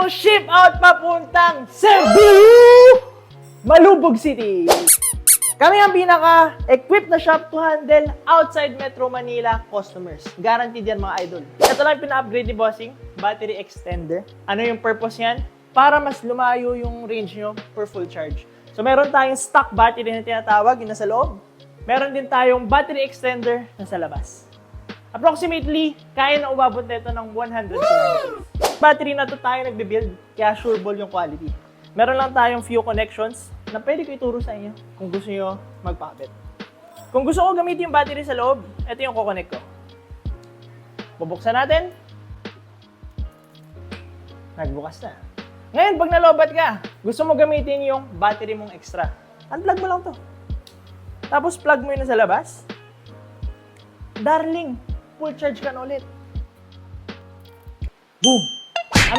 tayong ship out papuntang Cebu! Malubog City. Kami ang pinaka-equipped na shop to handle outside Metro Manila customers. Guaranteed yan mga idol. Ito lang yung pina-upgrade ni Bossing, battery extender. Ano yung purpose yan? Para mas lumayo yung range nyo for full charge. So meron tayong stock battery na tinatawag, yung nasa loob. Meron din tayong battery extender na sa labas. Approximately, kaya na umabot nito ng 100 kilometers. Battery na to tayo nagbe-build, kaya sureball yung quality. Meron lang tayong few connections na pwede ko ituro sa inyo kung gusto nyo magpakabit. Kung gusto ko gamitin yung battery sa loob, ito yung kukonect ko. Bubuksan natin. Nagbukas na. Ngayon, pag nalobat ka, gusto mo gamitin yung battery mong extra. Unplug mo lang to. Tapos plug mo yun sa labas. Darling, full charge ka na ulit. Boom!